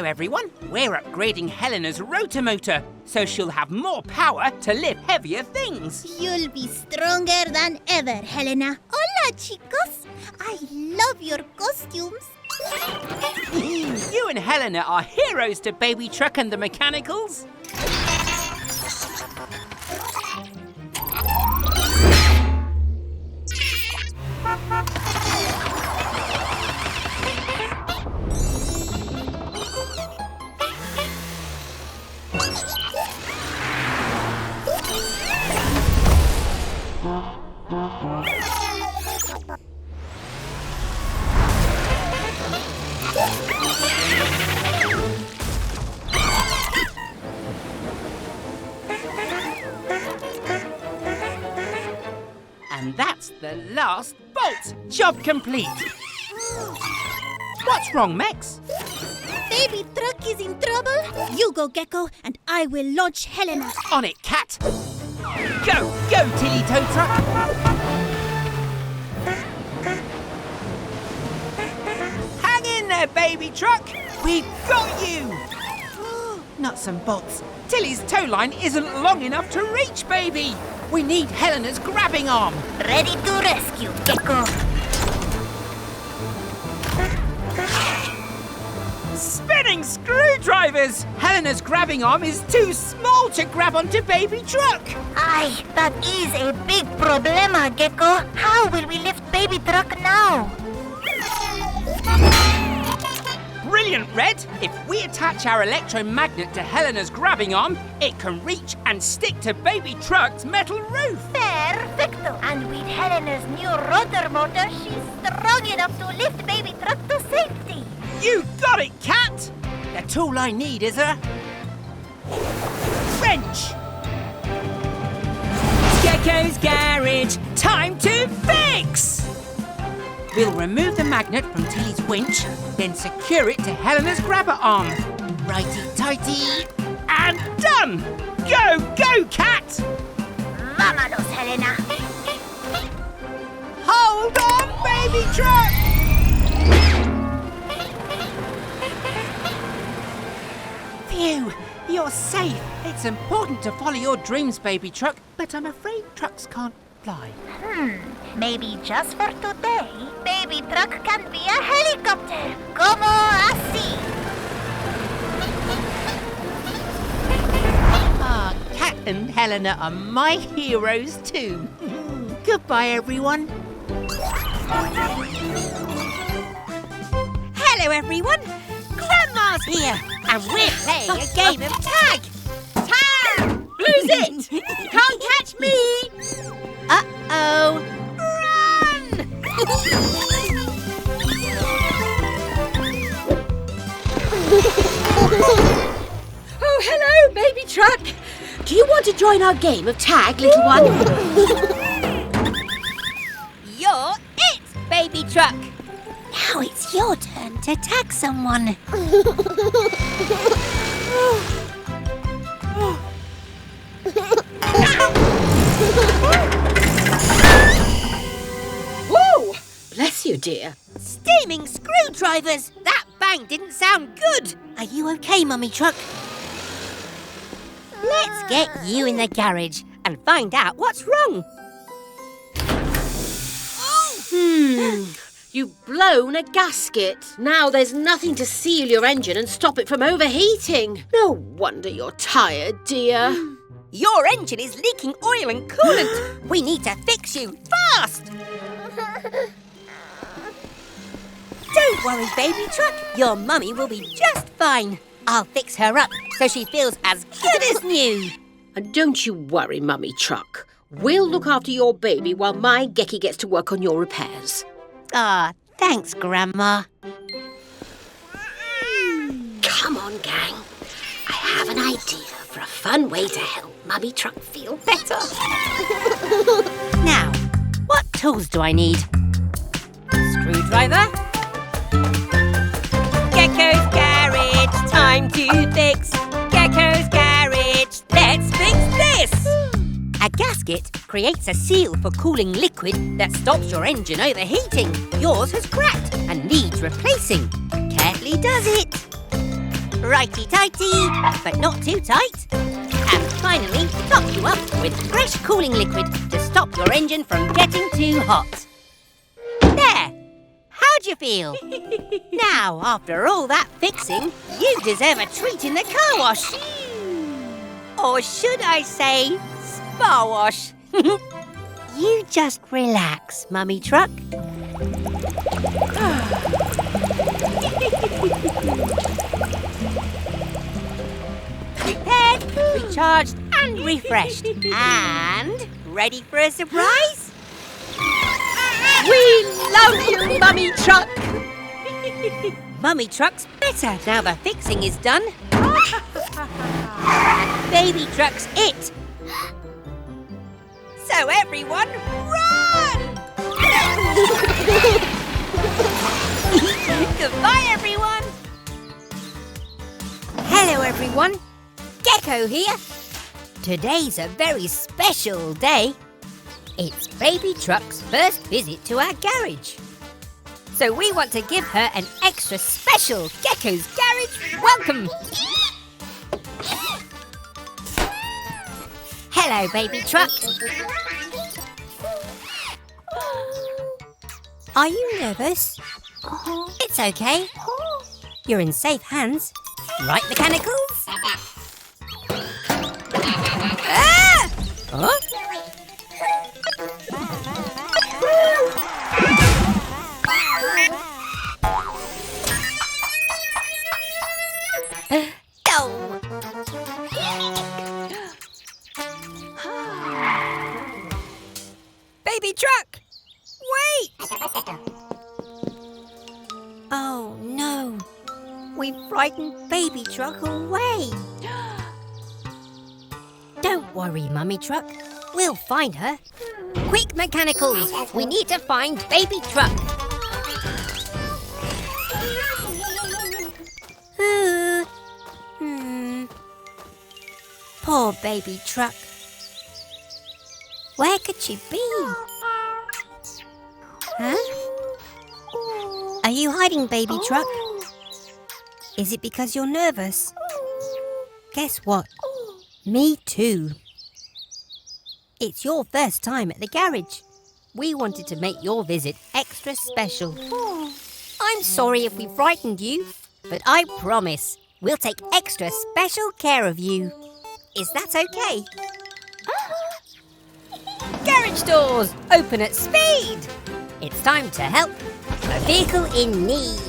Hello, everyone. We're upgrading Helena's rotomotor, so she'll have more power to lift heavier things. You'll be stronger than ever, Helena. Hola, chicos. I love your costumes. You and Helena are heroes to Baby Truck and the Mechanicals. And that's the last bolt. Job complete. What's wrong, Mex? Baby Truck is in trouble. You go, Gecko, and I will launch Helena. On it, Cat. Go, Tilly Tow Truck. Hang in there, Baby Truck. We've got you. Nuts and bolts. Tilly's tow line isn't long enough to reach, baby. We need Helena's grabbing arm. Ready to rescue, Gecko. Spinning screwdrivers! Helena's grabbing arm is too small to grab onto Baby Truck. Aye, that is a big problema, Gecko. How will we lift Baby Truck now? Brilliant, Red! If we attach our electromagnet to Helena's grabbing arm, it can reach and stick to Baby Truck's metal roof. Perfecto! And with Helena's new rotor motor, she's strong enough to lift Baby Truck to safety. You got it, Cat! The tool I need is a wrench. Gecko's Garage, time to fix! We'll remove the magnet from Tilly's winch, then secure it to Helena's grabber arm. Righty-tighty, and done! Go, Cat! Vámonos, Helena. Hold on, Baby Truck! Phew, you're safe. It's important to follow your dreams, Baby Truck, but I'm afraid trucks can't fly. Maybe just for today, Baby Truck can be a helicopter. Como así? Kat and Helena are my heroes too. Goodbye, everyone. Hello, everyone. Grandma's here, and we're playing a game of tag. Tag! Lose it! Can't catch me! Uh-oh! Run! Oh, hello, Baby Truck. Do you want to join our game of tag, little one? You're it, Baby Truck. Now it's your turn to tag someone. Whoa! Bless you, dear. Steaming screwdrivers! That bang didn't sound good. Are you okay, Mummy Truck? Let's get you in the garage and find out what's wrong. You've blown a gasket. Now there's nothing to seal your engine and stop it from overheating. No wonder you're tired, dear. Your engine is leaking oil and coolant. We need to fix you fast. Don't worry, Baby Truck. Your mummy will be just fine. I'll fix her up so she feels as good as new. And don't you worry, Mummy Truck. We'll look after your baby while my Gecky gets to work on your repairs. Thanks, Grandma. Come on, gang. I have an idea for a fun way to help Mummy Truck feel better. Now, what tools do I need? Screwdriver. Gecko's Garage, time to fix. Gecko's Garage, let's fix this. A gasket creates a seal for cooling liquid that stops your engine overheating. Yours has cracked and needs replacing. Carefully does it. righty-tighty, but not too tight. And finally, top you up with fresh cooling liquid to stop your engine from getting too hot. There! How'd you feel? Now, after all that fixing, you deserve a treat in the car wash. Or should I say, spa wash? You just relax, Mummy Truck. Prepared, recharged and refreshed. And ready for a surprise? We love you, Mummy Truck! Mummy Truck's better now the fixing is done. And Baby Truck's it. So everyone, run! Goodbye, everyone. Hello, everyone. Gecko here. Today's a very special day. It's Baby Truck's first visit to our garage. So we want to give her an extra special Gecko's Garage welcome. Hello, Baby Truck. Are you nervous? It's okay. You're in safe hands. Right, mechanicals? Ah! Huh? No! Baby Truck! Wait! Oh, no. We've frightened Baby Truck away. Don't worry, Mummy Truck. We'll find her. Quick, mechanicals! We need to find Baby Truck. Poor Baby Truck. Where could she be? Huh? Are you hiding, Baby Truck? Is it because you're nervous? Guess what? Me too. It's your first time at the garage. We wanted to make your visit extra special. I'm sorry if we frightened you, but I promise we'll take extra special care of you. Is that okay? Garage doors open at speed. It's time to help a vehicle in need.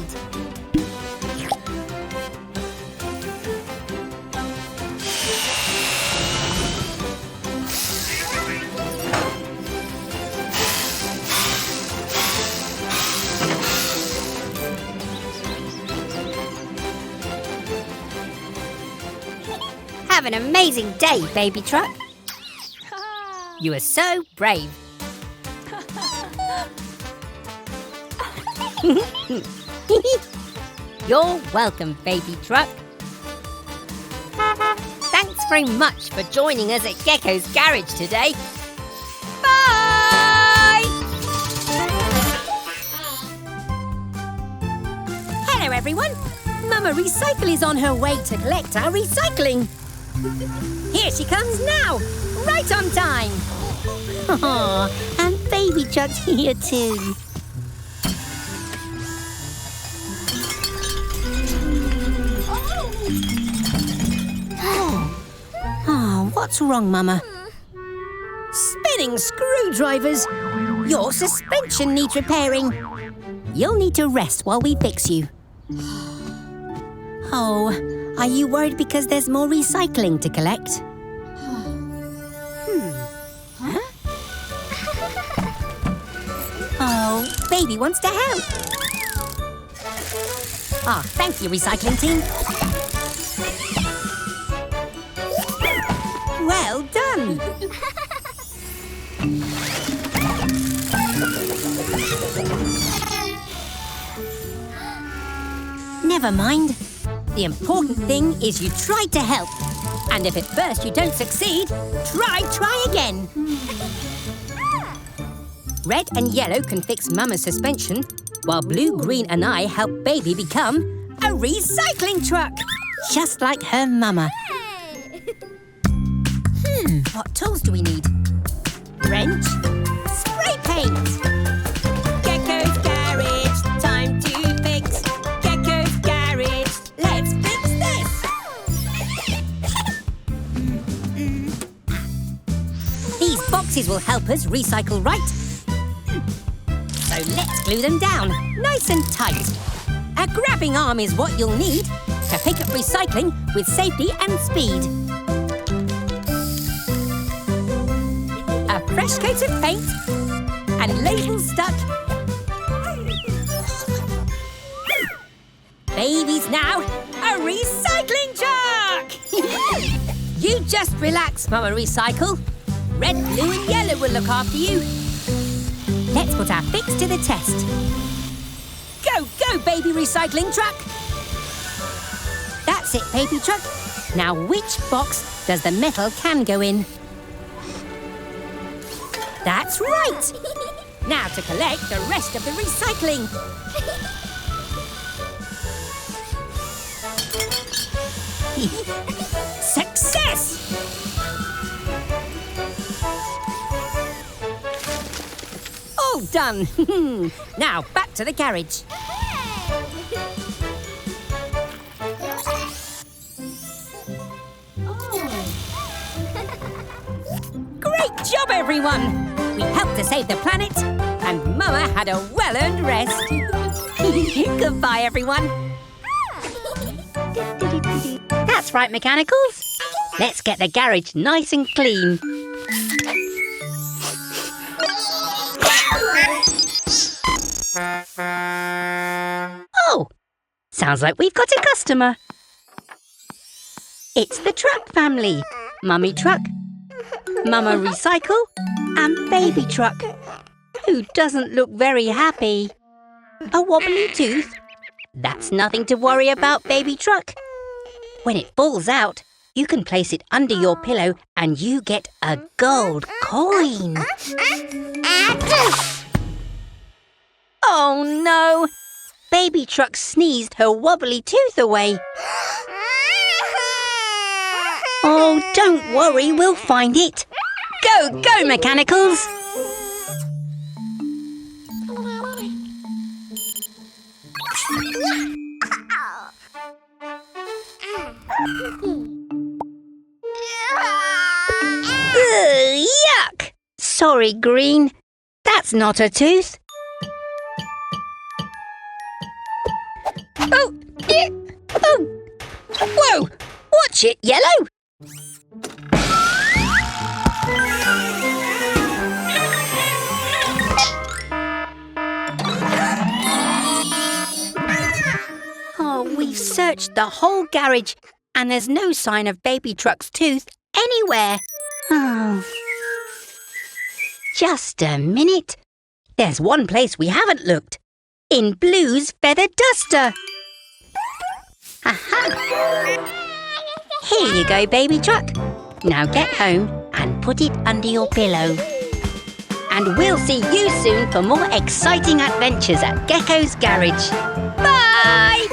Have an amazing day, Baby Truck. You are so brave. You're welcome, Baby Truck. Thanks very much for joining us at Gecko's Garage today. Bye! Hello, everyone. Mama Recycle is on her way to collect our recycling. Here she comes now, right on time. Aww, and Baby Truck's here too. Oh, what's wrong, Mama? Spinning screwdrivers! Your suspension needs repairing. You'll need to rest while we fix you. Oh, are you worried because there's more recycling to collect? Huh? Oh, Baby wants to help. Ah, thank you, recycling team. Well done. Never mind. The important thing is you tried to help. And if at first you don't succeed, try again. Red and yellow can fix Mama's suspension, while blue, green and I help Baby become a recycling truck. just like her mama. What tools do we need? Wrench, spray paint. Gecko's Garage, time to fix. Gecko's Garage, let's fix this. These boxes will help us recycle right. So let's glue them down, nice and tight. A grabbing arm is what you'll need to pick up recycling with safety and speed. A fresh coat of paint and labels stuck. Babies now, a recycling truck! You just relax, Mama Recycle. Red, blue and yellow will look after you. Let's put our fix to the test. Go, go, baby recycling truck! That's it, baby truck. Now which box does the metal can go in? That's right! Now to collect the rest of the recycling. Success! All done. Now back to the garage. Great job, everyone! We helped to save the planet, and Mama had a well-earned rest. Goodbye, everyone. That's right, Mechanicals. Let's get the garage nice and clean. Oh, sounds like we've got a customer. It's the Truck family. Mummy Truck, Mama Recycle, and Baby Truck, who doesn't look very happy. A wobbly tooth? That's nothing to worry about, Baby Truck. When it falls out, you can place it under your pillow and you get a gold coin. Oh no! Baby Truck sneezed her wobbly tooth away. Oh, don't worry, we'll find it. Go, go, Mechanicals! Ugh, yuck! Sorry, Green. That's not a tooth. Oh! Oh! Whoa! Watch it, Yellow! Oh, we've searched the whole garage and there's no sign of Baby Truck's tooth anywhere. Oh. Just a minute. There's one place we haven't looked. In Blue's feather duster. Aha! Here you go, Baby Truck. Now get home and put it under your pillow. And we'll see you soon for more exciting adventures at Gecko's Garage. Bye!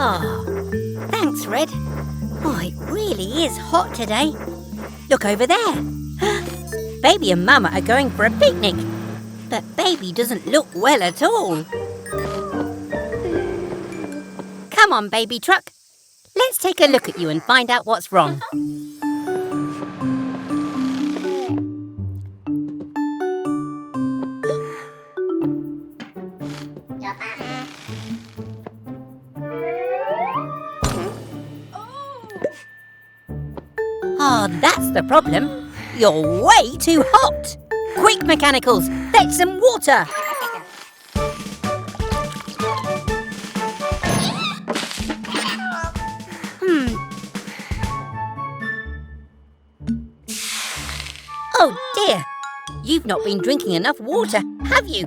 Oh, thanks, Red. Oh, it really is hot today. Look over there. Baby and Mama are going for a picnic. But Baby doesn't look well at all. Come on, Baby Truck. Let's take a look at you and find out what's wrong. Oh, that's the problem. You're way too hot. Quick, Mechanicals, fetch some water. Oh dear, you've not been drinking enough water, have you?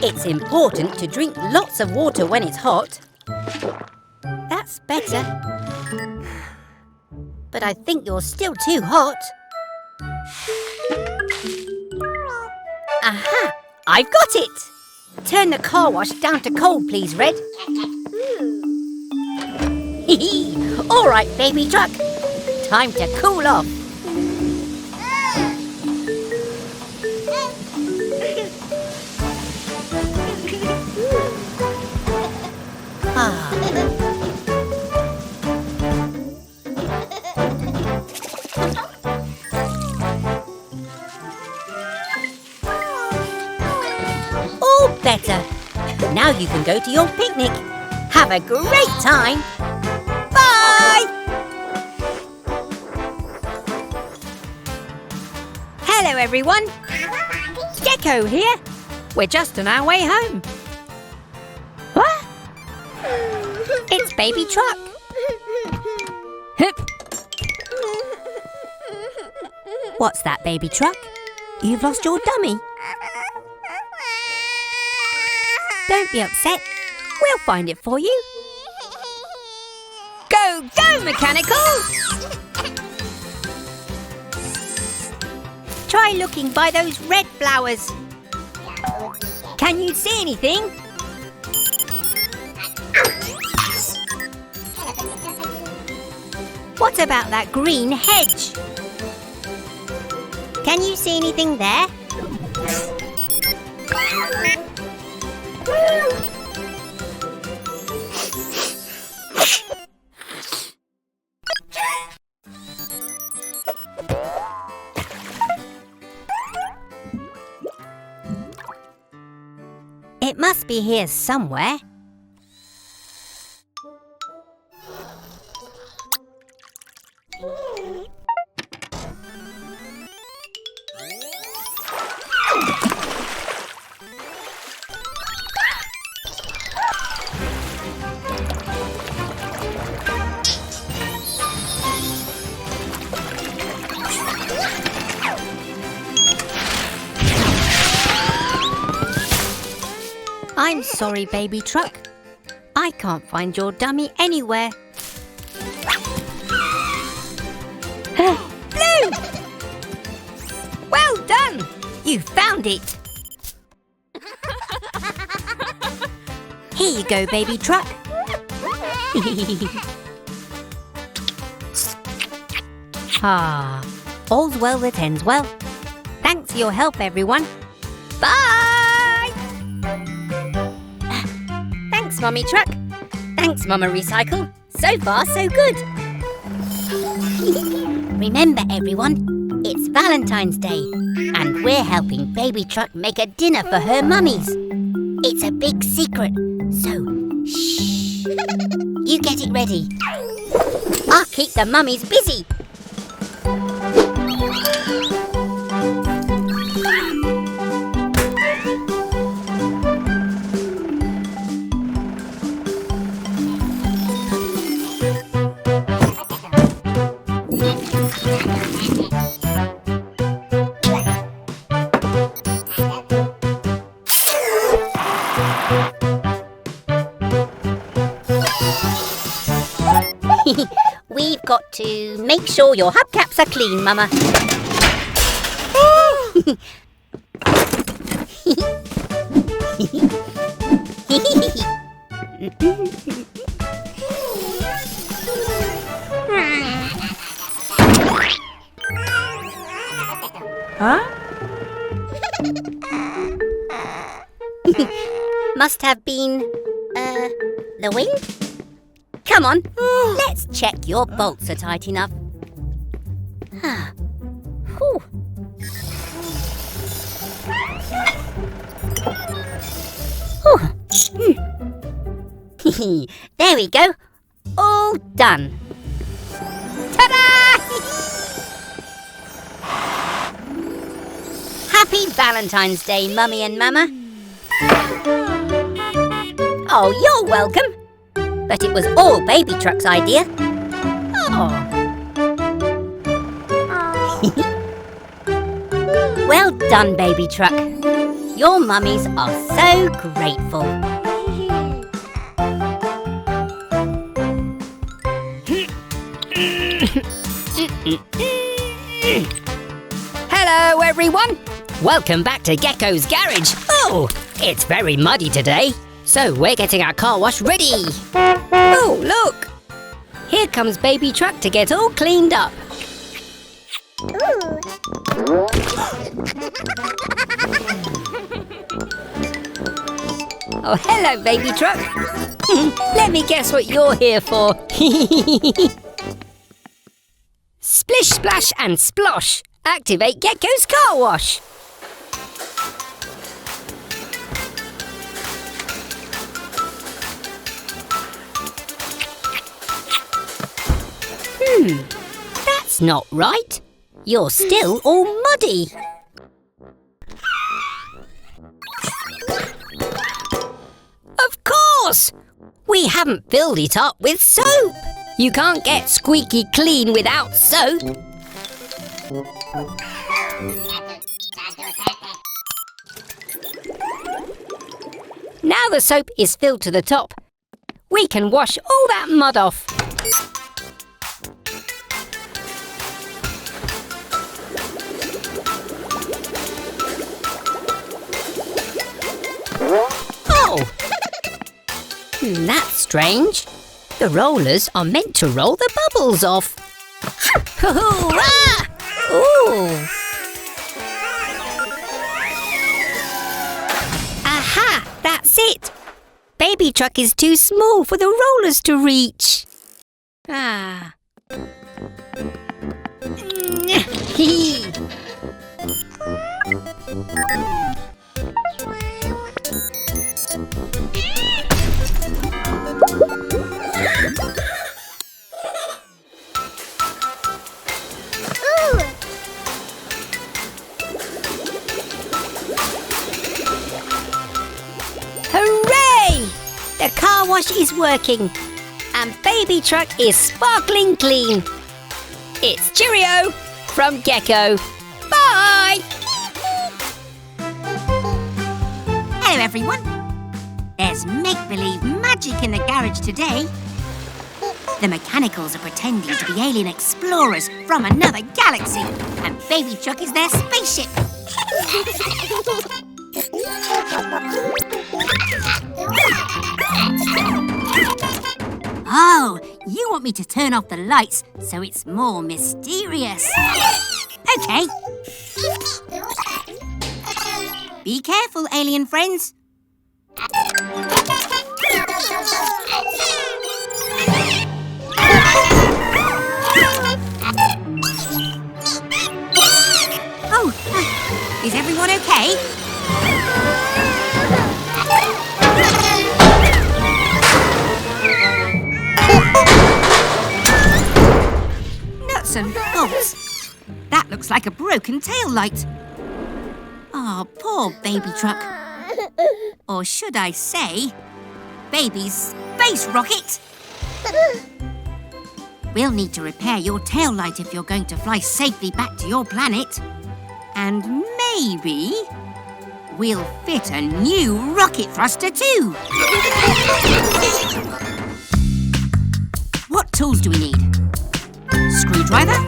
It's important to drink lots of water when it's hot. That's better. But I think you're still too hot. Aha! I've got it! Turn the car wash down to cold, please, Red. All right, baby truck. Time to cool off. All better. Now you can go to your picnic. Have a great time. Bye! Hello, everyone. Gecko here. We're just on our way home. What? It's Baby Truck. Hup. What's that, Baby Truck? You've lost your dummy. Don't be upset. We'll find it for you. Go, go, Mechanicals! Try looking by those red flowers. Can you see anything? What about that green hedge? Can you see anything there? It must be here somewhere. I'm sorry, Baby Truck. I can't find your dummy anywhere. Blue! Well done! You found it! Here you go, Baby Truck. All's well that ends well. Thanks for your help, everyone. Bye! Thanks, Mummy Truck. Thanks, Mama Recycle. So far, so good. Remember, everyone, it's Valentine's Day, and we're helping Baby Truck make a dinner for her mummies. It's a big secret, so shh. You get it ready. I'll keep the mummies busy. We've got to make sure your hubcaps are clean, Mama. Huh? Must have been, the wind? Come on, let's check your bolts are tight enough. Whew. There we go. All done. Ta-da! Happy Valentine's Day, Mummy and Mama. Oh, you're welcome. But it was all Baby Truck's idea. Oh. Well done, Baby Truck. Your mummies are so grateful. Hello, everyone. Welcome back to Gecko's Garage. Oh, it's very muddy today, so we're getting our car wash ready. Oh, look. Here comes Baby Truck to get all cleaned up. Oh, hello, Baby Truck. Let me guess what you're here for. Splish, splash and splosh. Activate Gecko's car wash. That's not right. You're still all muddy. Of course! We haven't filled it up with soap. You can't get squeaky clean without soap. Now the soap is filled to the top, we can wash all that mud off. Oh! That's strange. The rollers are meant to roll the bubbles off. Hoo-hoo-ah! Ooh! Aha! That's it! Baby Truck is too small for the rollers to reach. Ah. Hee. Hooray! The car wash is working and Baby Truck is sparkling clean. It's cheerio from Gecko. Bye! Hello, everyone. There's make-believe magic in the garage today. The mechanicals are pretending to be alien explorers from another galaxy, and Baby Truck is their spaceship. Oh, you want me to turn off the lights so it's more mysterious. Okay. Be careful, alien friends. Oh, is everyone okay? Nuts and bolts. That looks like a broken tail light. Oh, poor Baby Truck. Or should I say, Baby's space rocket. We'll need to repair your tail light if you're going to fly safely back to your planet. And maybe we'll fit a new rocket thruster too. What tools do we need? Screwdriver?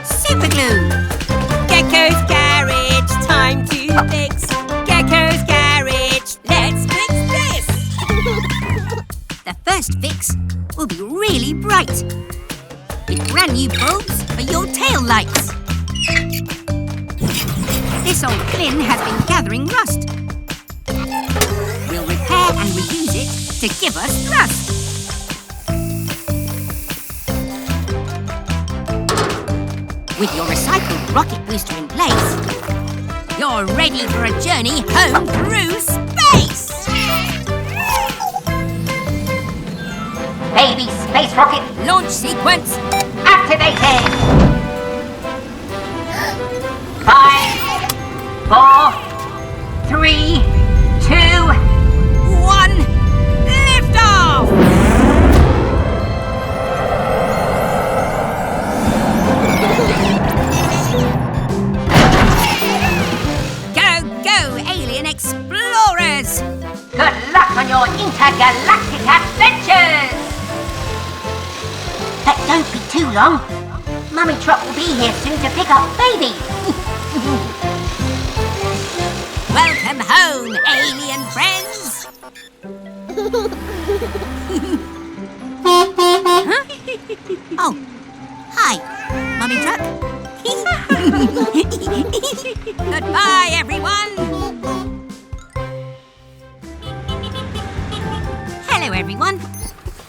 Superglue! Gecko's Garage, time to fix. Gecko's Garage, let's fix this. The first fix will be really bright, with brand new bulbs for your tail lights. This old bin has been gathering rust. We'll repair and reuse it to give us thrust. With your recycled rocket booster in place, you're ready for a journey home through space! Baby space rocket launch sequence activated! 5, 4, 3, 2, 1, lift off! Go, go, alien explorers! galactic adventures! But don't be too long. Mummy Truck will be here soon to pick up Baby. Welcome home, alien friends! Huh? Oh, hi, Mummy Truck. Goodbye, everyone! Hello, everyone.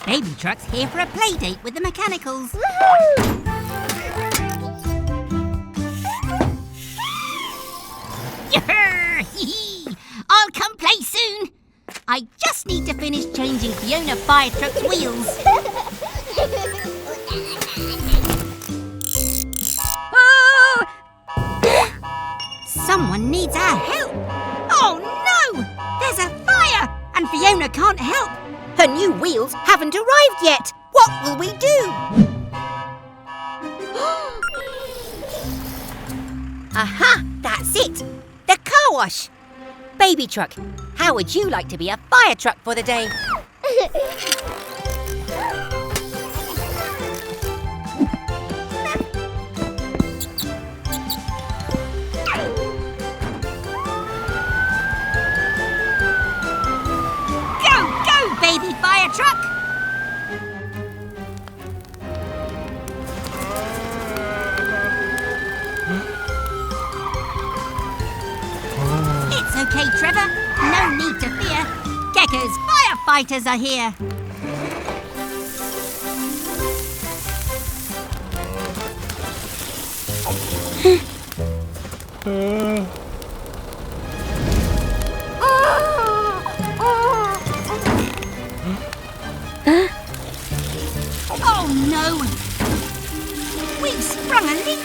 Baby Truck's here for a play date with the mechanicals. I'll come play soon. I just need to finish changing Fiona Fire Truck's wheels. Oh! Someone needs our help. Oh no! There's a fire and Fiona can't help. Her new wheels haven't arrived yet. What will we do? Aha! That's it! The car wash! Baby Truck, how would you like to be a fire truck for the day? Go, go, baby fire truck! It's okay, Trevor. No need to fear. Gecko's firefighters are here. Oh no! We've sprung a leak.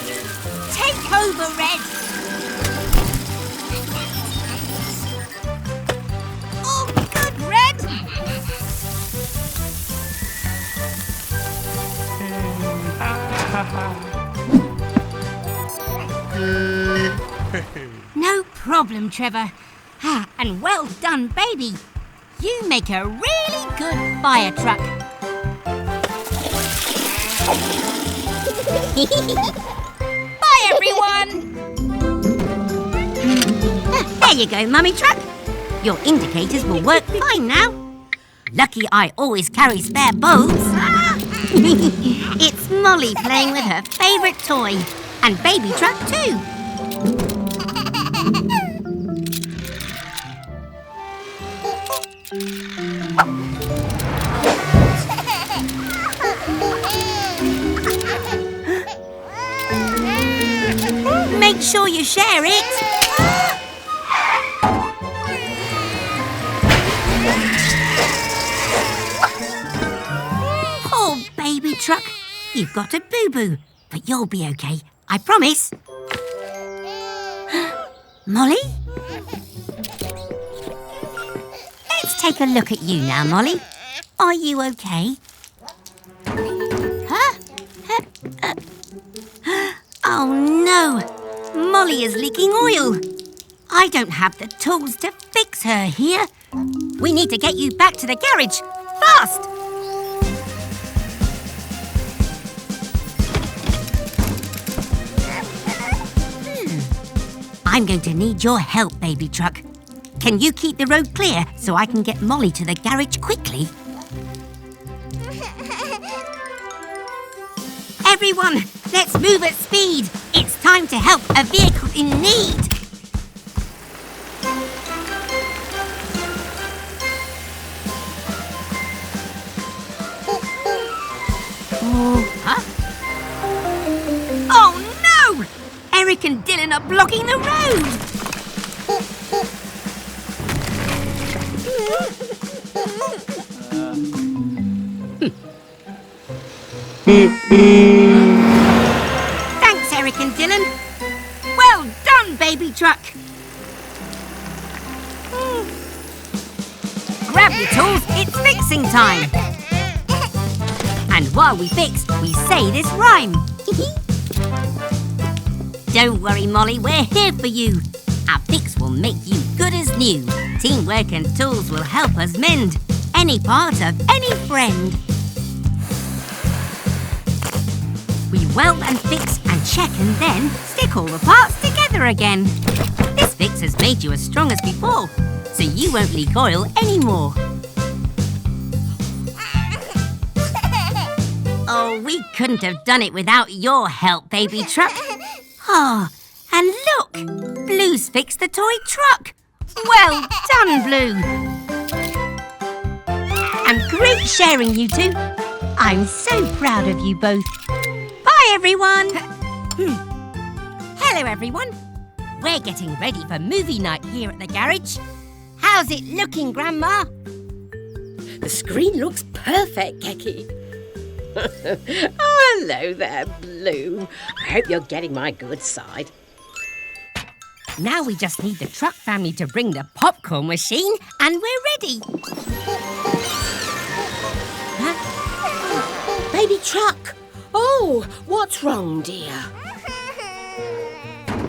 Take over, Red. Oh, good, Red! No problem, Trevor. Ah, and well done, baby. You make a really good fire truck. Bye, everyone! There you go, Mummy Truck. Your indicators will work fine now. Lucky I always carry spare bulbs. It's Molly playing with her favourite toy. And Baby Truck too. Make sure you share it. Poor Baby Truck. You've got a boo-boo, but you'll be okay, I promise. Molly? Let's take a look at you now, Molly. Are you okay? Huh? Oh no! Molly is leaking oil. I don't have the tools to fix her here. We need to get you back to the garage. Fast! I'm going to need your help, Baby Truck. Can you keep the road clear so I can get Molly to the garage quickly? Everyone, let's move at speed. It's time to help a vehicle in need. Huh? Oh no! Eric and Dylan are blocking the road. Thanks, Eric and Dylan. Well done, Baby Truck. Grab your tools, it's fixing time. And while we fix, we say this rhyme. Don't worry, Molly, we're here for you. Our fix will make you good as new. Teamwork and tools will help us mend any part of any friend. We weld and fix and check and then stick all the parts together again. This fix has made you as strong as before, so you won't leak oil anymore. Oh, we couldn't have done it without your help, baby truck. Oh, and look! Blue's fixed the toy truck. Well done, Blue. And great sharing, you two. I'm so proud of you both. Bye, everyone. Hello, everyone. We're getting ready for movie night here at the garage. How's it looking, Grandma? The screen looks perfect, Gecky. Oh, hello there, Blue. I hope you're getting my good side. Now we just need the truck family to bring the popcorn machine and we're ready. Huh? Baby truck. Oh, what's wrong, dear?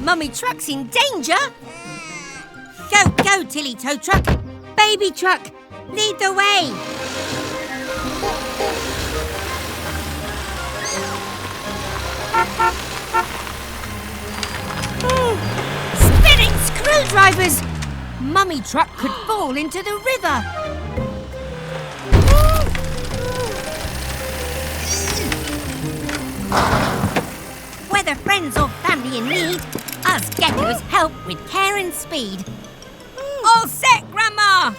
Mummy Truck's in danger. Go, go, Tilly Tow Truck. Baby Truck, lead the way. Spinning screwdrivers! Mummy Truck could fall into the river. Whether friends or family in need, us geckos help with care and speed. All set, Grandma!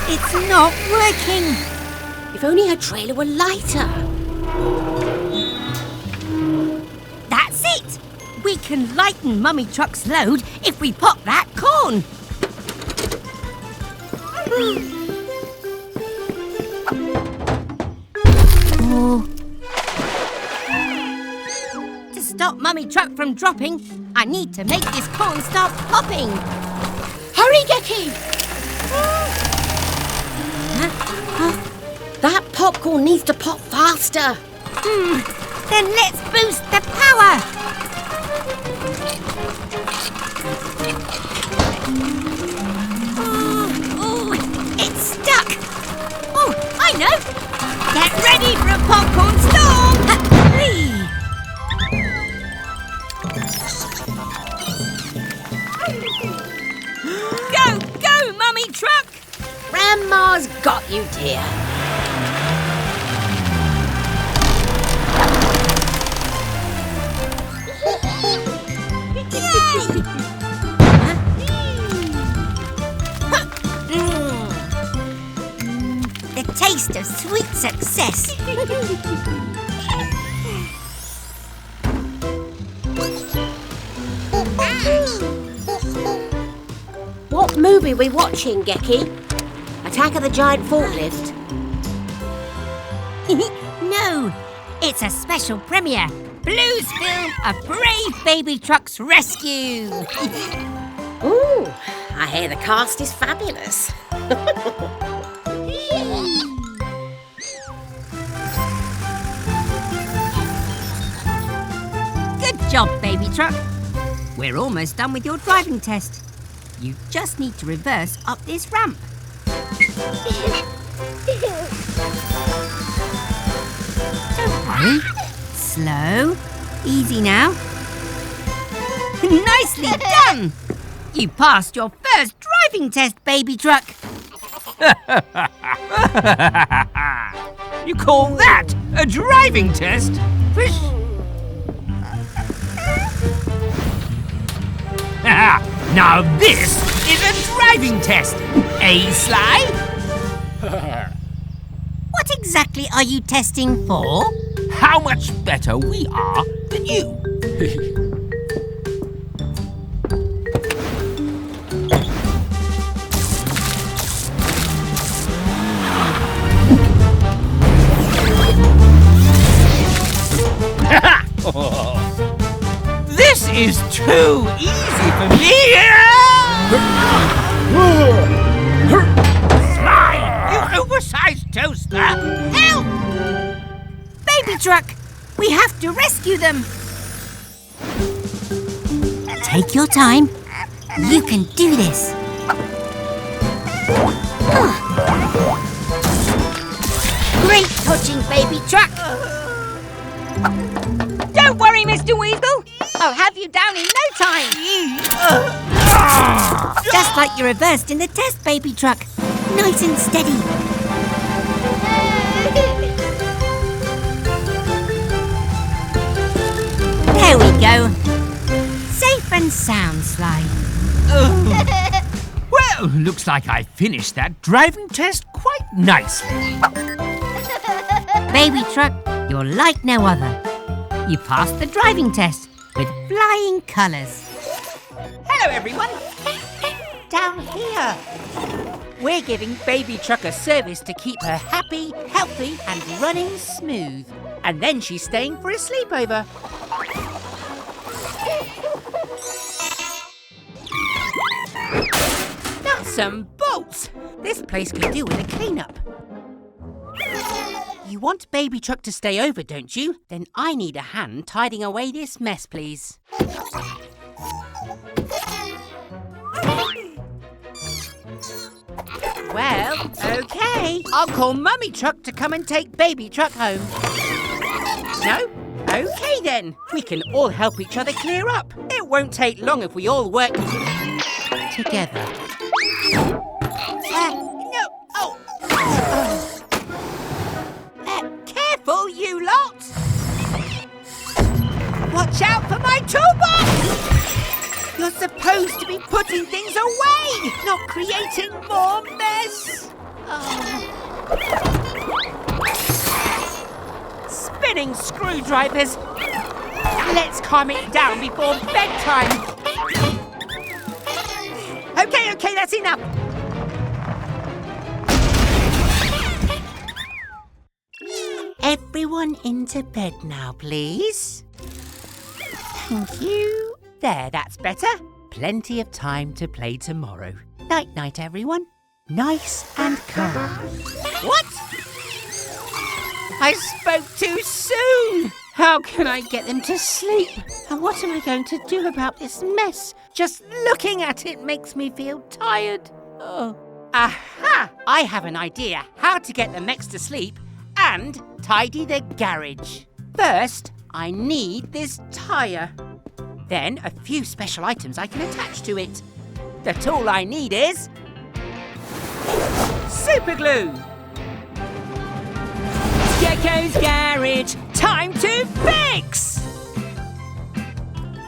It's not working. If only her trailer were lighter. That's it! We can lighten Mummy Truck's load if we pop that corn. To stop Mummy Truck from dropping, I need to make this corn start popping. Hurry, Gecky! That popcorn needs to pop faster. Then let's boost the power. Oh, it's stuck. Oh, I know. Get ready for a popcorn storm. Go, go, Mummy Truck. Grandma's got you, dear. The taste of sweet success. What movie are we watching, Gecky? Attack of the Giant Forklift? No, it's a special premiere. Blue's film, A Brave Baby Truck's Rescue. Ooh, I hear the cast is fabulous. Good job, Baby Truck. We're almost done with your driving test. You just need to reverse up this ramp. Don't worry. Slow. Easy now. Nicely done! You passed your first driving test, Baby Truck. You call that a driving test? Now this is a driving test, eh, Sly? What exactly are you testing for? How much better we are than you. This is too easy for me. Sly, you oversized toaster. Help! Baby Truck, we have to rescue them. Take your time. You can do this. Great touching, baby truck. Don't worry, Mr. Weasel. I'll have you down in no time. Just like you reversed in the test, baby truck. Nice and steady. There we go. Safe and sound, Slide. Well, looks like I finished that driving test quite nicely. Baby truck, you're like no other. You passed the driving test with flying colours. Hello, everyone. Down here. We're giving Baby Truck a service to keep her happy, healthy, and running smooth. And then she's staying for a sleepover. Nuts and bolts! This place could do with a clean-up. You want Baby Truck to stay over, don't you? Then I need a hand tidying away this mess, please. Well, okay. I'll call Mummy Truck to come and take Baby Truck home. No? Okay then. We can all help each other clear up. It won't take long if we all work together. No. Oh. Careful, you lot. Watch out for my toolbox. You're supposed to be putting things away, not creating more mess. Spinning screwdrivers. Let's calm it down before bedtime. Okay, that's enough. Everyone into bed now, please. Thank you. There, that's better. Plenty of time to play tomorrow. Night-night, everyone. Nice and calm. What? I spoke too soon. How can I get them to sleep? And what am I going to do about this mess? Just looking at it makes me feel tired. Oh. Aha! I have an idea how to get the Mex to sleep and tidy the garage. First, I need this tyre. Then a few special items I can attach to it. The tool I need is super glue. Gecko's Garage, time to fix!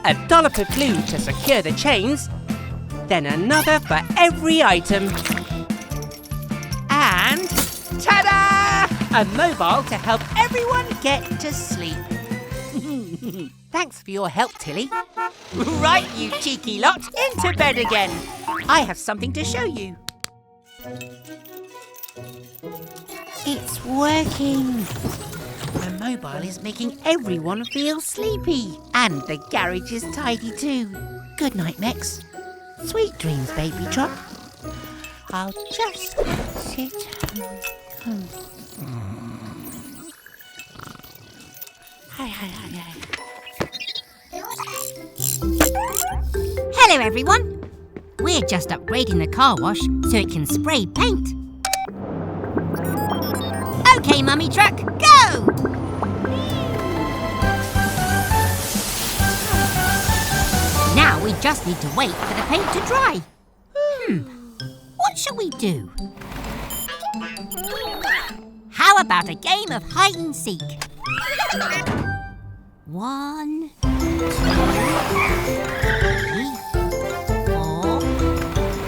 $1 for glue to secure the chains, then another for every item. And ta-da! A mobile to help everyone get to sleep. Thanks for your help, Tilly. Right, you cheeky lot, into bed again. I have something to show you. It's working. The mobile is making everyone feel sleepy. And the garage is tidy too. Good night, Mex. Sweet dreams, Baby Truck. I'll just sit and... Hello, everyone. We're just upgrading the car wash so it can spray paint. OK, Mummy Truck, go! Now we just need to wait for the paint to dry. What shall we do? How about a game of hide and seek? 1, 2, 3, 4,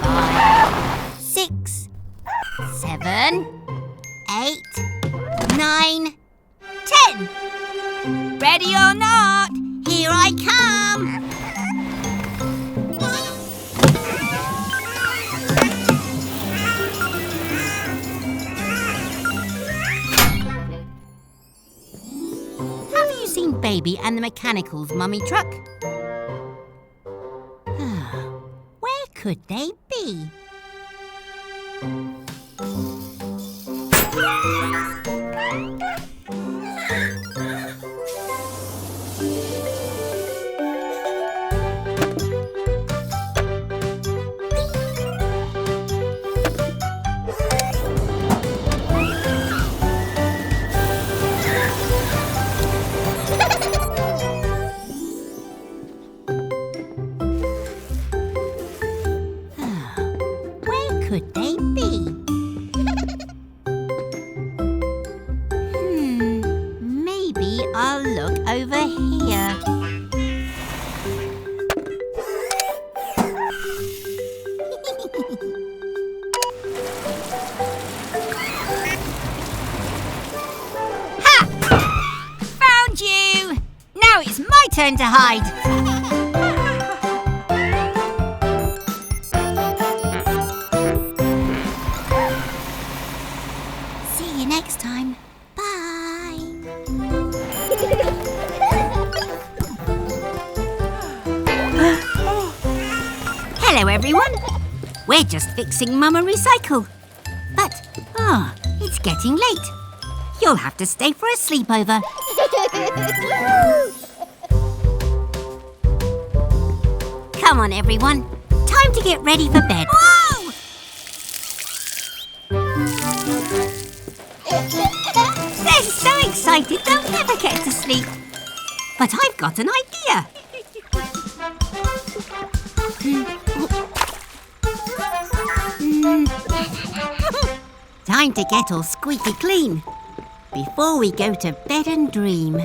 5, 6, 7, 8, 9, 10. Ready or not, here I come. Have you seen Baby and the Mechanicals, Mummy Truck? Where could they be? over here. Found you! Now it's my turn to hide. See you next time. Bye. Hello, everyone. We're just fixing Mama Recycle. But, it's getting late. You'll have to stay for a sleepover. Come on, everyone. Time to get ready for bed. Whoa! They're so excited they'll never get to sleep. But I've got an idea. Time to get all squeaky clean before we go to bed and dream.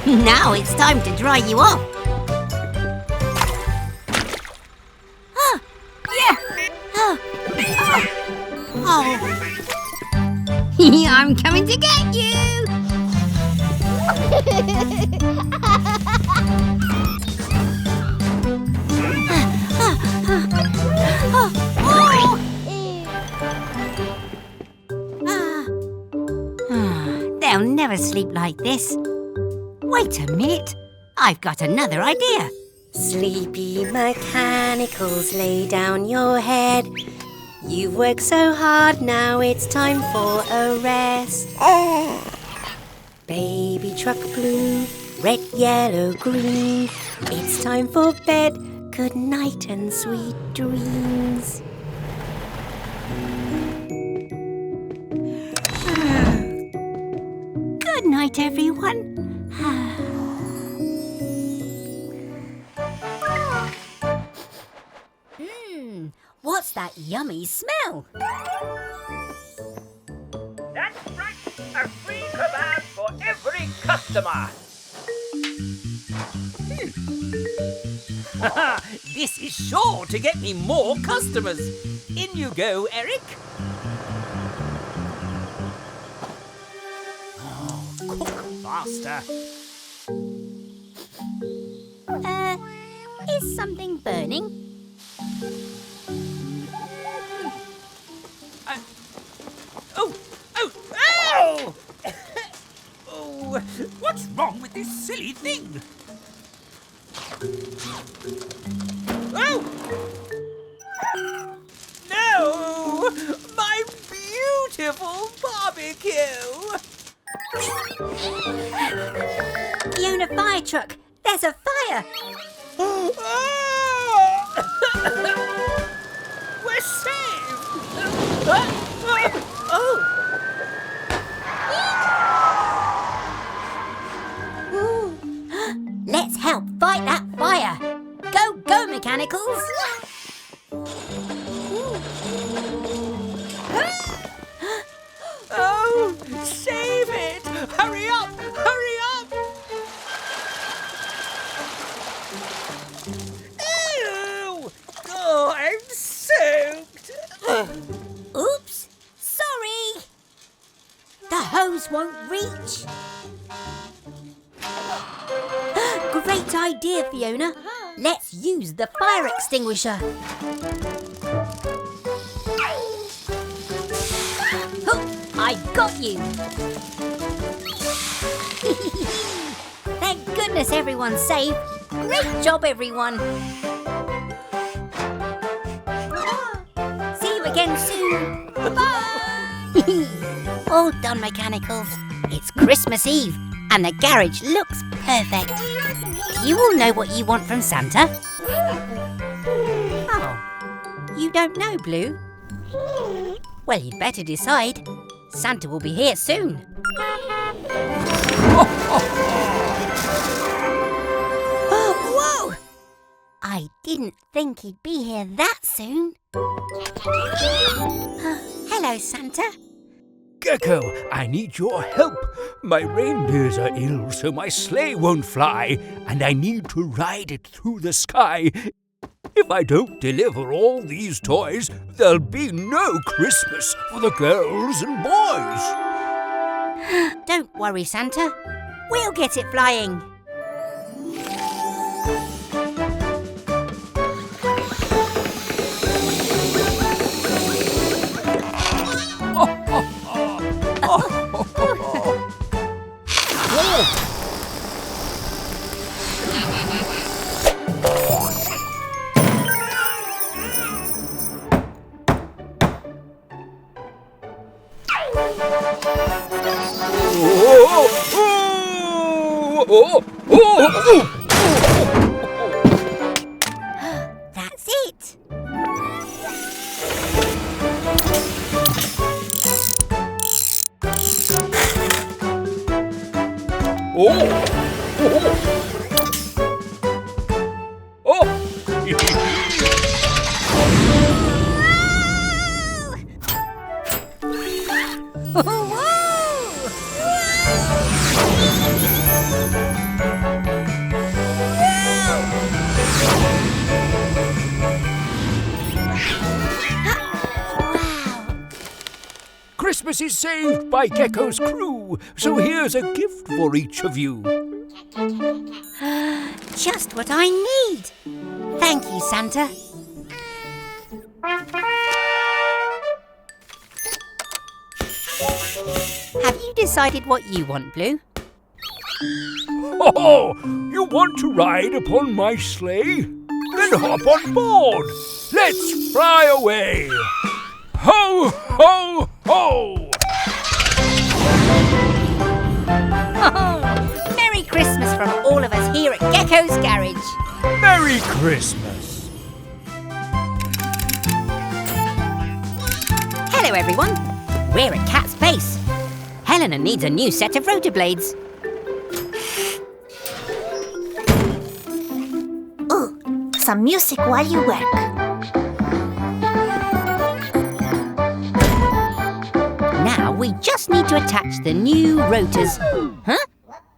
Now it's time to dry you off. I'm coming to get you! They'll never sleep like this. Wait a minute. I've got another idea. Sleepy mechanicals, lay down your head. You've worked so hard, now it's time for a rest. Baby truck blue, red, yellow, green. It's time for bed. Good night and sweet dreams. Good night, everyone. What's that yummy smell? That's right, a free kebab for every customer. This is sure to get me more customers. In you go, Eric. Oh, cook faster. Is something burning? Oh! Oh, what's wrong with this silly thing? Oh! No! My beautiful barbecue! Fiona fire truck! There's a fire! We're saved! Oh! Let's help fight that fire! Go, go, mechanicals! Oh! Save it! Hurry up! Hurry up! Ew! Oh, I'm soaked! Oops! Sorry! The hose won't reach. Great idea, Fiona. Let's use the fire extinguisher. Oh, I got you. Thank goodness everyone's safe. Great job, everyone. See you again soon. Bye. All done, mechanicals. It's Christmas Eve and the garage looks perfect. Do you all know what you want from Santa? Oh, you don't know, Blue? Well, you'd better decide. Santa will be here soon. I didn't think he'd be here that soon. Hello, Santa. Gecko, I need your help. My reindeers are ill, so my sleigh won't fly, and I need to ride it through the sky. If I don't deliver all these toys, there'll be no Christmas for the girls and boys. Don't worry, Santa. We'll get it flying. That's it. Christmas is saved by Gecko's crew, so here's a gift for each of you. Just what I need. Thank you, Santa. Have you decided what you want, Blue? Oh, you want to ride upon my sleigh? Then hop on board. Let's fly away. Ho, ho, ho! Oh, Merry Christmas from all of us here at Gecko's Garage. Merry Christmas. Hello, everyone. We're at Kat's base. Helena needs a new set of rotor blades. Ooh, some music while you work. Now we just need to attach the new rotors. Huh?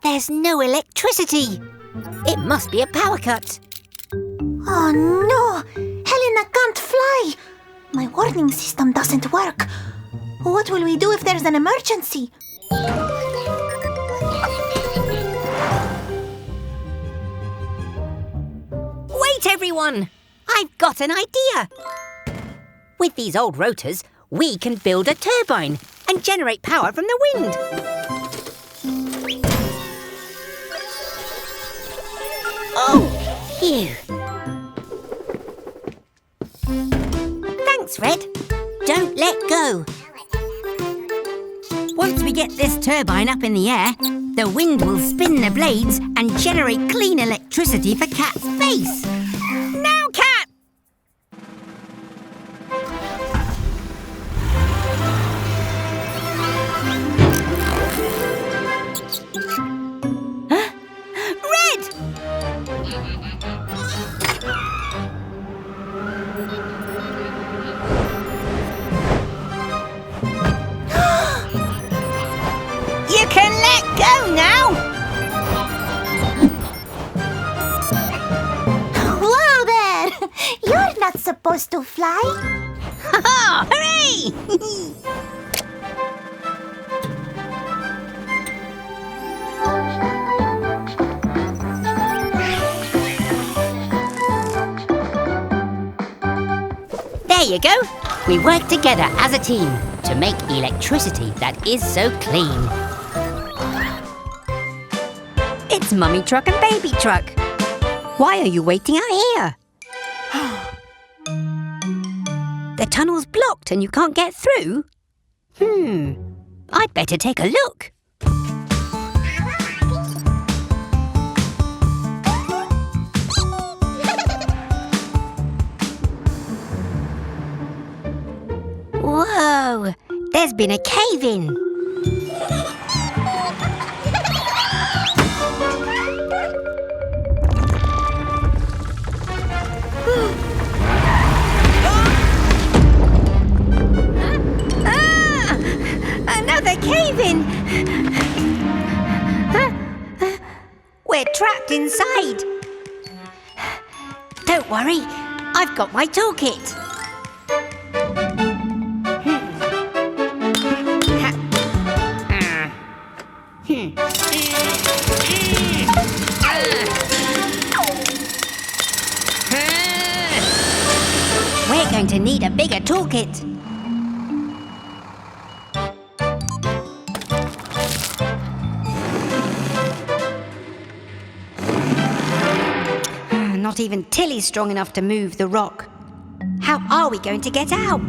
There's no electricity. It must be a power cut. Oh no! Helena can't fly! My warning system doesn't work. What will we do if there's an emergency? Wait, everyone! I've got an idea. With these old rotors, we can build a turbine and generate power from the wind. Oh, phew. Thanks, Red. Don't let go. Once we get this turbine up in the air, the wind will spin the blades and generate clean electricity for Kat's base. Now, Kat! Huh? Red! You can let go now! Whoa there! You're not supposed to fly. Ha-ha! Hooray! There you go. We work together as a team to make electricity that is so clean. It's Mummy Truck and Baby Truck. Why are you waiting out here? The tunnel's blocked and you can't get through? I'd better take a look. Whoa! There's been a cave-in. trapped inside. Don't worry, I've got my toolkit. We're going to need a bigger toolkit. Not even Tilly's strong enough to move the rock. How are we going to get out?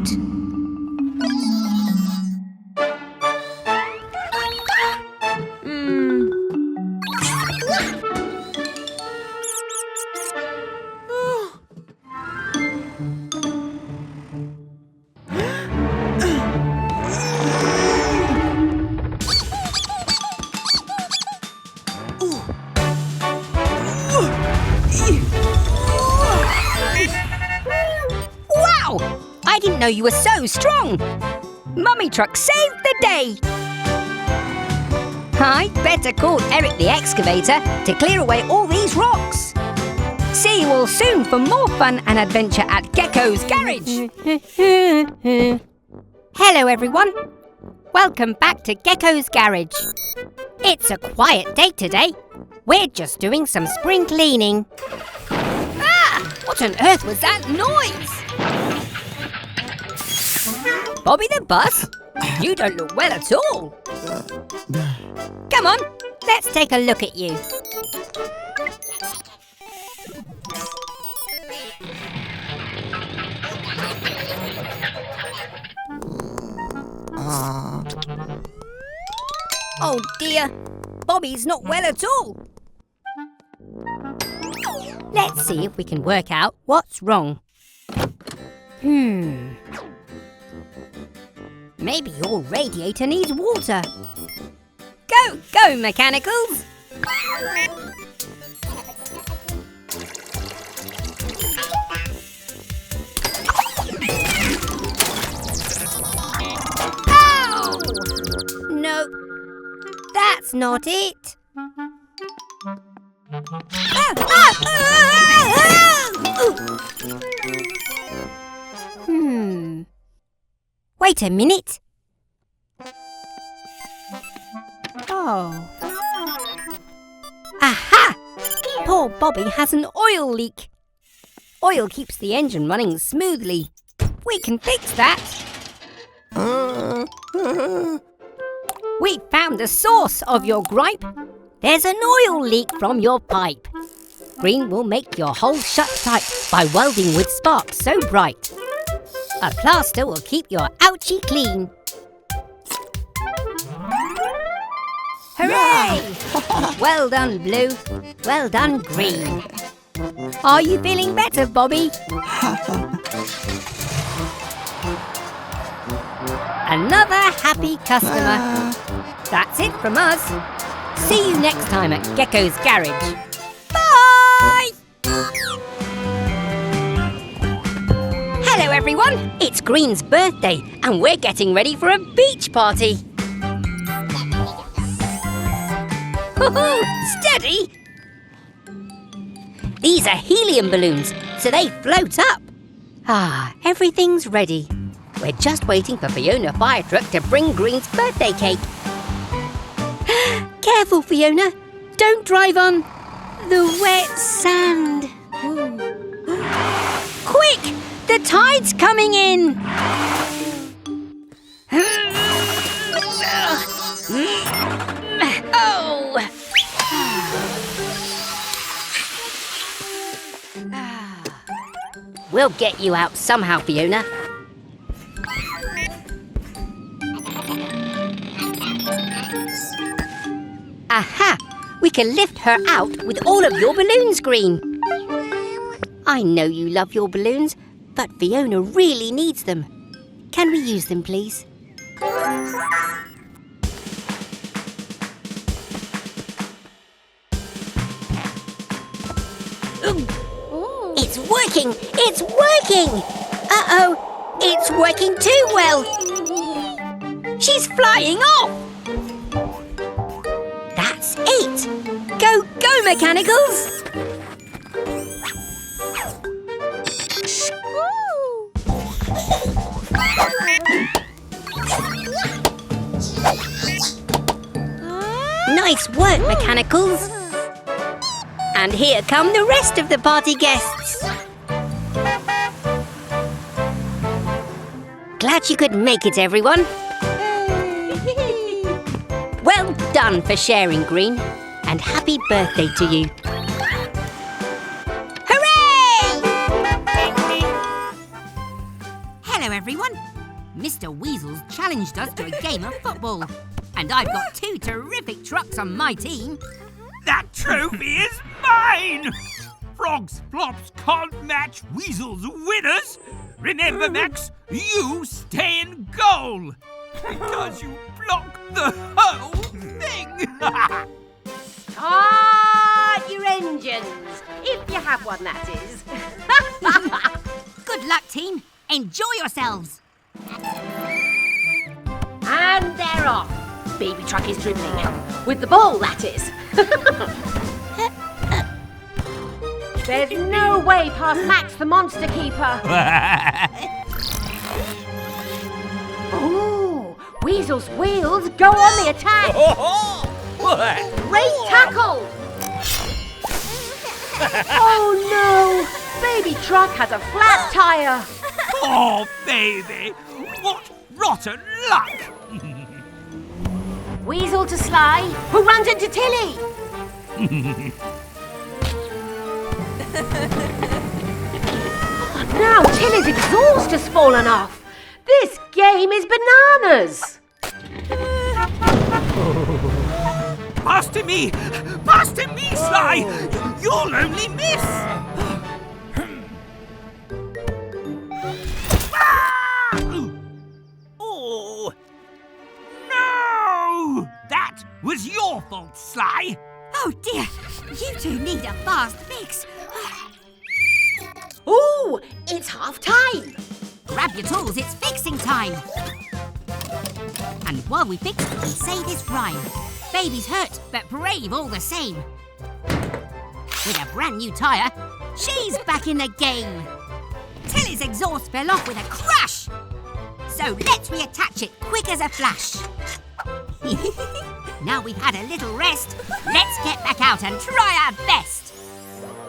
I didn't know you were so strong. Mummy Truck saved the day. I'd better call Eric the excavator to clear away all these rocks. See you all soon for more fun and adventure at Gecko's Garage. Hello everyone. Welcome back to Gecko's Garage. It's a quiet day today. We're just doing some spring cleaning. Ah! What on earth was that noise? Bobby the bus? You don't look well at all. Come on, let's take a look at you. Oh dear, Bobby's not well at all. Let's see if we can work out what's wrong. Maybe your radiator needs water. Go, go, mechanicals! Ow! No, that's not it. Wait a minute. Oh. Aha! Poor Bobby has an oil leak. Oil keeps the engine running smoothly. We can fix that. We found the source of your gripe. There's an oil leak from your pipe. Green will make your hole shut tight by welding with sparks so bright. A plaster will keep your ouchie clean. Hooray! Well done, Blue. Well done, Green. Are you feeling better, Bobby? Another happy customer. That's it from us. See you next time at Gecko's Garage. Bye! Hello everyone, it's Green's birthday and we're getting ready for a beach party. Steady! These are helium balloons, so they float up. Ah, everything's ready. We're just waiting for Fiona Fire Truck to bring Green's birthday cake. Careful, Fiona. Don't drive on the wet sand. Quick! The tide's coming in! Oh! We'll get you out somehow, Fiona. Aha! We can lift her out with all of your balloons, Green. I know you love your balloons, but Fiona really needs them. Can we use them, please? It's working! It's working! Uh-oh! It's working too well! She's flying off! That's it! Go, go, Go, Mechanicals! Nice work, Mechanicals. And here come the rest of the party guests. Glad you could make it, everyone. Well done for sharing, Green. And happy birthday to you. Hooray! Hello, everyone. Mr. Weasel's challenged us to a game of football. And I've got 2 terrific trucks on my team. That trophy is mine! Frogs Flops can't match Weasel's winners. Remember, Max, you stay in goal. Because you blocked the whole thing. Start your engines. If you have one, that is. Good luck, team. Enjoy yourselves. And they're off. Baby truck is dribbling. With the ball, that is. There's no way past Max the Monster Keeper. Oh, Weasel's wheels go on the attack. Great tackle. Oh no, Baby truck has a flat tire. Oh, baby, what rotten luck. Weasel to Sly, who runs into Tilly. Now Tilly's exhaust has fallen off. This game is bananas. Pass to me, Sly. You'll only miss. Oh, no! That was your fault, Sly. Oh dear, you two need a fast fix. Ooh, it's half time. Grab your tools, it's fixing time. And while we fix, we say this rhyme. Baby's hurt, but brave all the same. With a brand new tyre, she's back in the game. Tilly's exhaust fell off with a crash. So let's reattach it quick as a flash. Now we've had a little rest, let's get back out and try our best.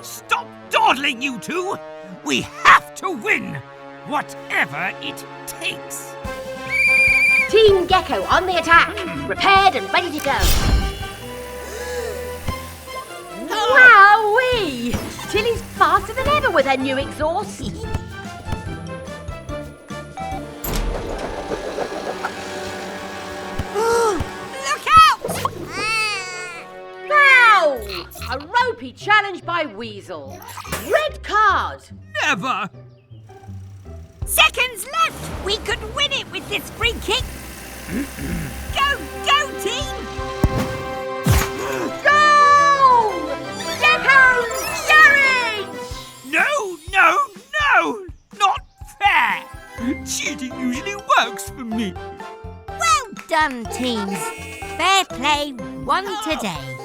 Stop dawdling, you two. We have to win, whatever it takes. Team Gecko on the attack, repaired and ready to go. Wowee! Tilly's faster than ever with her new exhaust. Look out! Wow! A ropey challenge by Weasel. Red card. Never. Seconds left! We could win it with this free kick! Go, team! Goal! Gecko's Garage! No! Not fair! Cheating usually works for me. Well done, teams. Fair play won today.